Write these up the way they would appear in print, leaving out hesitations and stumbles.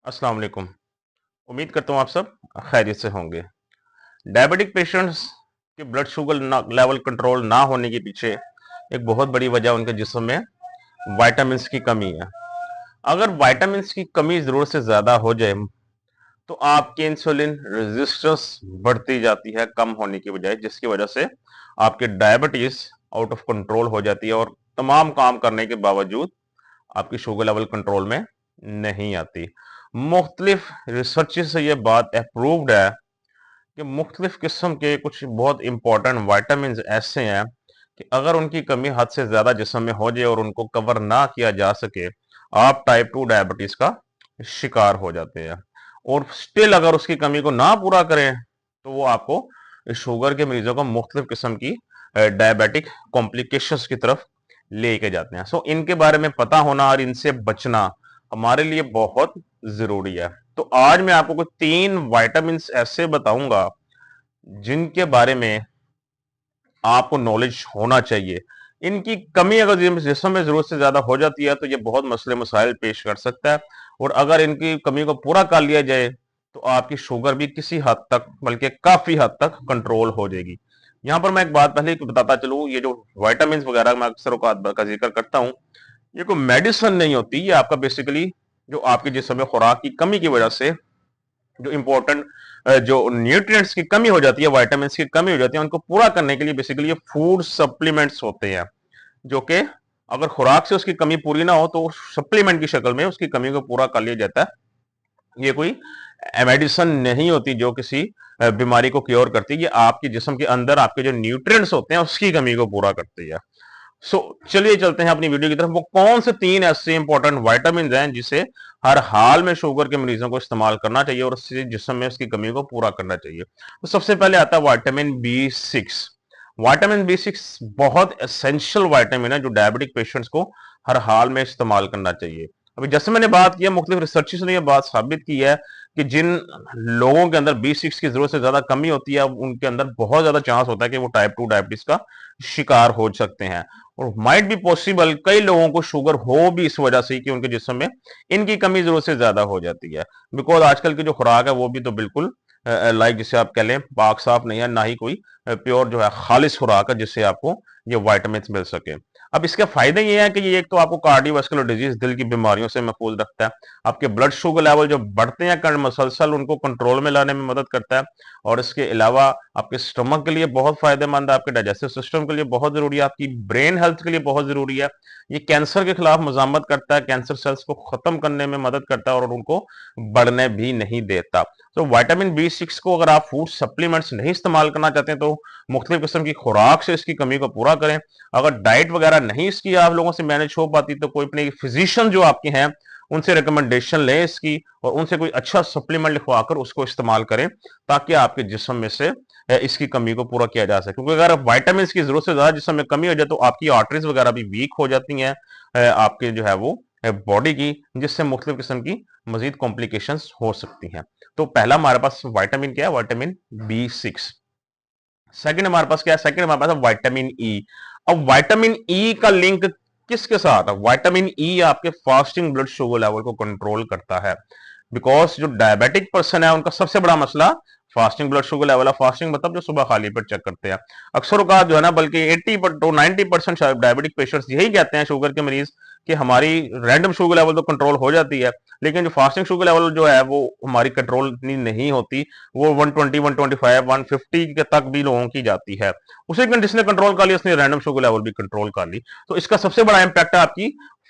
अस्सलाम वालेकुम। उम्मीद करता हूँ आप सब खैरियत से होंगे। डायबिटिक पेशेंट्स के ब्लड शुगर लेवल कंट्रोल ना होने के पीछे एक बहुत बड़ी वजह उनके जिस्म में विटामिन्स की कमी है। अगर विटामिन्स की कमी ज़रूरत से ज़्यादा हो जाए तो आपकी इंसुलिन रेजिस्टेंस बढ़ती जाती है कम होने की बजाय, जिसकी वजह से आपकी डायबिटीज़ आउट ऑफ कंट्रोल हो जाती है और तमाम काम करने के बावजूद आपकी शुगर लेवल कंट्रोल में नहीं आती। मुख्तलिफ रिसर्च से ये बात अप्रूव्ड है कि मुख्तलिफ किस्म के कुछ बहुत इंपॉर्टेंट वाइटामिन ऐसे हैं कि अगर उनकी कमी हद से ज्यादा जिस्म में हो जाए और उनको कवर ना किया जा सके, आप टाइप 2 डायबिटीज का शिकार हो जाते हैं। और स्टिल अगर उसकी कमी को ना पूरा करें तो वो आपको शुगर के मरीजों को मुख्तलिफ किस्म की डायबिटिक कॉम्प्लिकेशंस की तरफ लेके जाते हैं। सो इनके बारे में पता होना और इनसे बचना हमारे लिए बहुत जरूरी है। तो आज मैं आपको कुछ 3 विटामिन ऐसे बताऊंगा जिनके बारे में आपको नॉलेज होना चाहिए। इनकी कमी अगर जिस्म में जरूरत से ज्यादा हो जाती है तो ये बहुत मसले मसाइल पेश कर सकता है, और अगर इनकी कमी को पूरा कर लिया जाए तो आपकी शुगर भी किसी हद तक, बल्कि काफी हद तक कंट्रोल हो जाएगी। यहां पर मैं एक बात पहले बताता चलूं, ये जो विटामिन वगैरह मैं अक्सर का जिक्र करता हूं, ये कोई मेडिसिन नहीं होती। ये आपका बेसिकली जो आपके जिस्म में खुराक की कमी की वजह से जो इंपॉर्टेंट जो न्यूट्रिएंट्स की कमी हो जाती है, विटामिन की कमी हो जाती है, उनको पूरा करने के लिए बेसिकली ये फूड सप्लीमेंट्स होते हैं, जो कि अगर खुराक से उसकी कमी पूरी ना हो तो सप्लीमेंट की शक्ल में उसकी कमी को पूरा कर लिया जाता है। ये कोई मेडिसिन नहीं होती जो किसी बीमारी को क्योर करती है। ये आपके जिस्म के अंदर आपके जो न्यूट्रिएंट्स होते हैं उसकी कमी को पूरा करती है। चलिए चलते हैं अपनी वीडियो की तरफ। वो कौन से 3 ऐसे इंपॉर्टेंट विटामिन हैं जिसे हर हाल में शुगर के मरीजों को इस्तेमाल करना चाहिए और उससे जिस्म में उसकी कमी को पूरा करना चाहिए। तो सबसे पहले आता है विटामिन B6। विटामिन B6 बहुत एसेंशियल विटामिन है जो डायबिटिक पेशेंट्स को हर हाल में इस्तेमाल करना चाहिए। अभी जैसे मैंने बात की है, मुख्तलिफ रिसर्चेस ने यह बात साबित की है कि जिन लोगों के अंदर B6 की जरूरत से ज्यादा कमी होती है उनके अंदर बहुत ज्यादा चांस होता है कि वो टाइप 2 डायबिटीज का शिकार हो सकते हैं। और माइट भी पॉसिबल कई लोगों को शुगर हो भी इस वजह से कि उनके जिस्म में इनकी कमी जरूरत से ज्यादा हो जाती है। बिकॉज आजकल की जो खुराक है वो भी तो बिल्कुल लाइक जिसे आप कह लें पाक साफ नहीं है, ना ही कोई प्योर जो है खालिश खुराक है जिससे आपको ये वाइटामिन मिल सके। अब इसके फायदे ये हैं कि ये एक तो आपको कार्डियोवास्कुलर डिजीज, दिल की बीमारियों से महफूज रखता है। आपके ब्लड शुगर लेवल जो बढ़ते हैं मसलसल उनको कंट्रोल में लाने में मदद करता है। और इसके अलावा आपके स्टमक के लिए बहुत फायदेमंद है, आपके डाइजेस्टिव सिस्टम के लिए बहुत जरूरी है, आपकी ब्रेन हेल्थ के लिए बहुत जरूरी है। ये कैंसर के खिलाफ मजामत करता है, कैंसर सेल्स को खत्म करने में मदद करता है और उनको बढ़ने भी नहीं देता। तो विटामिन B6 को अगर आप फूड सप्लीमेंट्स नहीं इस्तेमाल करना चाहते हैं तो मुख्तलिफ किस्म की खुराक से इसकी कमी को पूरा करें। अगर डाइट वगैरह नहीं इसकी आप लोगों से मैनेज हो पाती तो कोई अपने फिजिशियन जो आपके हैं उनसे रिकमेंडेशन लें इसकी, और उनसे कोई अच्छा सप्लीमेंट लिखवा कर उसको इस्तेमाल करें ताकि आपके जिस्म में से इसकी कमी को पूरा किया जा सके। क्योंकि अगर विटामिन की जरूरत से ज्यादा जिस्म में कमी हो जाए तो आपकी आर्टरीज वगैरह भी वीक हो जाती हैं आपके जो है वो बॉडी की, जिससे मुख्तलिफ किस्म की मजीद कॉम्प्लिकेशन हो सकती हैं। तो पहला हमारे पास विटामिन क्या है? Vitamin B6। सेकंड हमारे पास क्या है? सेकंड हमारे पास है विटामिन E। अब विटामिन E का लिंक किसके साथ है? विटामिन E आपके फास्टिंग ब्लड शुगर लेवल को कंट्रोल करता है। बिकॉज जो डायबिटिक पर्सन है उनका सबसे बड़ा मसला फास्टिंग ब्लड शुगर लेवल है। फास्टिंग मतलब जो सुबह खाली पेट चेक करते हैं। अक्सर औकात जो है ना, बल्कि 80 to 90% डायबिटिक पेशेंट्स यही कहते हैं, शुगर के मरीज, कि हमारी रैंडम शुगर लेवल तो कंट्रोल हो जाती है लेकिन जो फास्टिंग शुगर लेवल जो है वो हमारी कंट्रोल इतनी नहीं होती। वो 120, 125, 150 के तक भी लोगों की जाती है। उसी जिसने कंट्रोल कर लिया उसने रैंडम शुगर लेवल भी कंट्रोल कर ली। तो इसका सबसे बड़ा इंपैक्ट है आपकी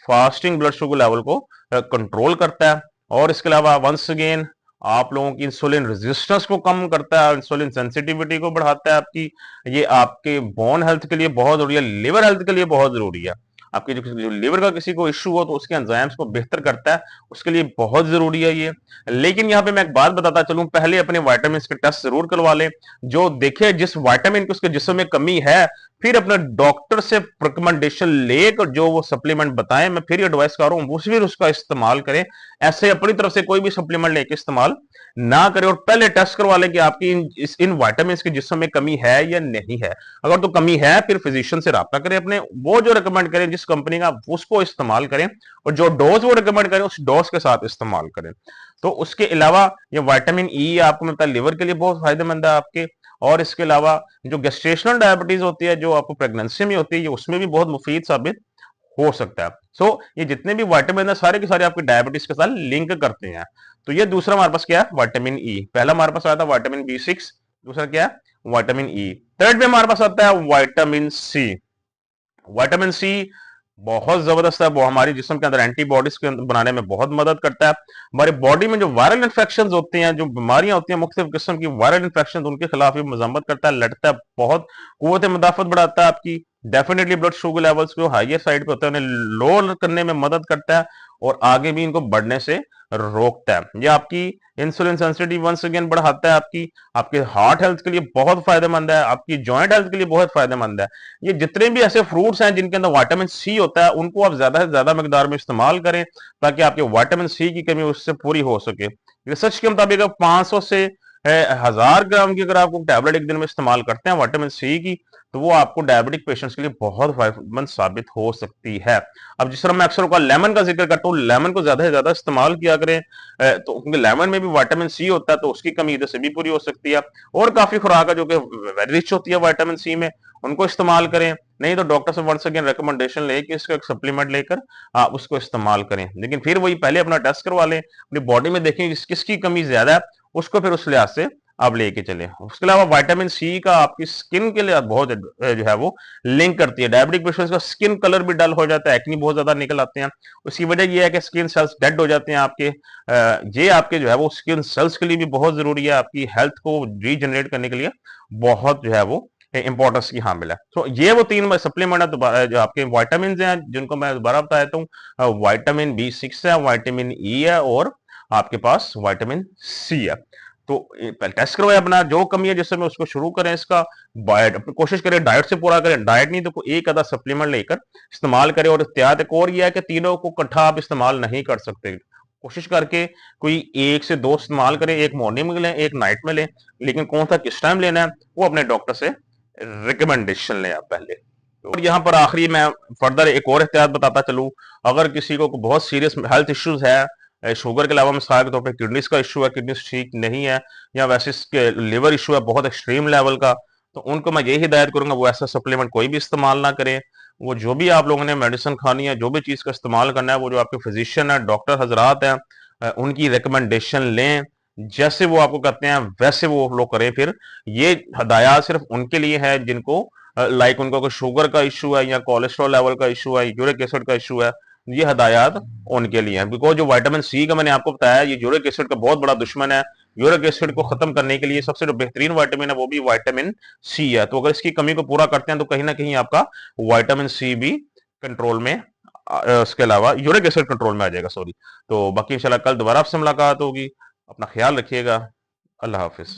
फास्टिंग ब्लड शुगर लेवल को कंट्रोल करता है। और इसके अलावा वंस अगेन आप लोगों की इंसुलिन रेजिस्टेंस को कम करता है, इंसुलिन सेंसिटिविटी को बढ़ाता है आपकी। ये आपके बोन हेल्थ के लिए बहुत जरूरी है, लिवर हेल्थ के लिए बहुत जरूरी है। आपके जो लिवर का किसी को इश्यू हो तो उसके एंजाइम्स को बेहतर करता है, उसके लिए बहुत जरूरी है ये। लेकिन यहाँ पे मैं एक बात बताता चलूं, पहले अपने विटामिन के टेस्ट जरूर करवा लें, जो देखे जिस विटामिन की उसके जिस्म में कमी है फिर अपने डॉक्टर से रिकमेंडेशन लेकर जो वो सप्लीमेंट बताएं, मैं फिर एडवाइस कर रहा हूं फिर उसका इस्तेमाल करें। ऐसे अपनी तरफ से कोई भी सप्लीमेंट लेके इस्तेमाल ना करें, और पहले टेस्ट करवा लें कि आपकी इन वाइटामिन की जिस्म में कमी है या नहीं है। अगर तो कमी है फिर फिजिशियन से रब्ता करें अपने, वो जो रिकमेंड करें जिस कंपनी का उसको इस्तेमाल करें, और जो डोज वो रिकमेंड करें उस डोज के साथ इस्तेमाल करें। तो उसके अलावा ये विटामिन ई आपको मिलता है लिवर के लिए बहुत फायदेमंद है आपके, और इसके अलावा जो गेस्टेशनल डायबिटीज होती है जो आपको प्रेगनेंसी में होती है, ये उसमें भी बहुत मुफीद साबित हो सकता है। ये जितने भी विटामिन है सारे के सारे आपके डायबिटीज के साथ लिंक करते हैं। तो ये दूसरा हमारे पास क्या है, विटामिन ई। पहला हमारे पास आया था विटामिन B6, दूसरा क्या है विटामिन ई। थर्ड में हमारे पास आता है विटामिन सी। विटामिन सी बहुत जबरदस्त है, वो हमारी जिस्म के अंदर एंटीबॉडीज के बनाने में बहुत मदद करता है। हमारे बॉडी में जो वायरल इन्फेक्शन होते हैं, जो बीमारियां होती हैं मुख्तलिफ किस्म की वायरल इन्फेक्शन, उनके खिलाफ ये मजम्मत करता है, लड़ता है, बहुत कुव्वत मुदाफत बढ़ाता है आपकी। डेफिनेटली ब्लड शुगर लेवल्स जो हाइयर साइड पे होते हैं उन्हें लो करने में मदद करता है, और आगे भी इनको बढ़ने से रोकता है। ये आपकी इंसुलिन सेंसिटिविटी वंस अगेन बढ़ाता है आपकी, आपके हार्ट हेल्थ के लिए बहुत फायदेमंद है, आपकी जॉइंट हेल्थ के लिए बहुत फायदेमंद है। ये जितने भी ऐसे फ्रूट्स हैं जिनके अंदर विटामिन सी होता है उनको आप ज्यादा से ज्यादा मकदार में इस्तेमाल करें, ताकि आपके विटामिन सी की कमी उससे पूरी हो सके। रिसर्च के मुताबिक 500 से 1000 ग्राम की अगर आपको टैबलेट एक दिन में इस्तेमाल करते हैं विटामिन सी की, तो वो आपको डायबिटिक पेशेंट्स के लिए बहुत फायदेमंद साबित हो सकती है। अब जिस तरह मैं अक्सर का लेमन का जिक्र करता हूँ, लेमन को ज्यादा से ज्यादा इस्तेमाल किया करें, तो क्योंकि लेमन में भी विटामिन सी होता है, तो उसकी कमी इधर से भी पूरी हो सकती है। और काफी खुराक है जो कि वेरी रिच होती है विटामिन सी में, उनको इस्तेमाल करें। नहीं तो डॉक्टर से वंस अगेन रिकमेंडेशन लेके इसका एक सप्लीमेंट लेकर आप उसको इस्तेमाल करें, लेकिन फिर वही पहले अपना टेस्ट करवा लें, अपनी बॉडी में देखें किसकी कमी ज्यादा है, उसको फिर उस लिहाज से आप लेके चले। उसके अलावा विटामिन सी का आपकी स्किन के लिए बहुत जो है वो लिंक करती है। डायबिटिक पेशेंट्स का स्किन कलर भी डल हो जाता है, एक्नी बहुत ज्यादा निकल आते हैं, उसकी वजह यह है कि स्किन सेल्स डेड हो जाते हैं आपके। ये आपके जो है वो स्किन सेल्स के लिए भी बहुत जरूरी है, आपकी हेल्थ को रीजनरेट करने के लिए बहुत जो है वो इंपॉर्टेंस की हामिल है। तो ये वो 3 सप्लीमेंट है जो आपके विटामिन हैं, जिनको मैं दोबारा बता देता हूँ। विटामिन B6 है, विटामिन ई है, और आपके पास विटामिन सी है। तो पहले टेस्ट करवाए अपना, जो कमी है जिससे मैं उसको शुरू करें इसका, कोशिश करें डाइट से पूरा करें, डाइट नहीं तो एक आधा सप्लीमेंट लेकर इस्तेमाल करें। और एहतियात एक और यह है कि तीनों को इकट्ठा आप इस्तेमाल नहीं कर सकते, कोशिश करके कोई 1 से 2 इस्तेमाल करें, एक मॉर्निंग में लें, एक नाइट में लें, लेकिन कौन सा किस टाइम लेना है वो अपने डॉक्टर से रिकमेंडेशन लें आप पहले। और यहाँ पर आखिरी मैं फर्दर एक और एहतियात बताता चलूं, अगर किसी को बहुत सीरियस हेल्थ इश्यूज है, शुगर के अलावा मिसाल के तौर पर किडनीज का इशू है, किडनीज ठीक नहीं है, या वैसे लिवर इशू है बहुत एक्सट्रीम लेवल का, तो उनको मैं यही हिदायत करूंगा वो ऐसा सप्लीमेंट कोई भी इस्तेमाल ना करें। वो जो भी आप लोगों ने मेडिसिन खानी है, जो भी चीज का इस्तेमाल करना है, वो जो आपके फिजिशियन है, डॉक्टर हजरात हैं, उनकी रिकमेंडेशन लें, जैसे वो आपको कहते हैं वैसे वो लोग करें। फिर ये हदायत सिर्फ उनके लिए है जिनको लाइक उनको कोई शुगर का इशू है, या कोलेस्ट्रॉल लेवल का इशू है, यूरिक एसिड का इशू है, ये हदायत उनके लिए है। बिकॉज जो विटामिन सी का मैंने आपको बताया, ये यूरिक एसिड का बहुत बड़ा दुश्मन है। यूरिक एसिड को खत्म करने के लिए सबसे जो बेहतरीन विटामिन है वो भी विटामिन सी है। तो अगर इसकी कमी को पूरा करते हैं तो कहीं ना कहीं आपका विटामिन सी भी कंट्रोल में, उसके अलावा यूरिक एसिड कंट्रोल में आ जाएगा, सॉरी। तो बाकी इंशाल्लाह कल दोबारा आपसे मुलाकात होगी, अपना ख्याल रखिएगा, अल्लाह हाफिज।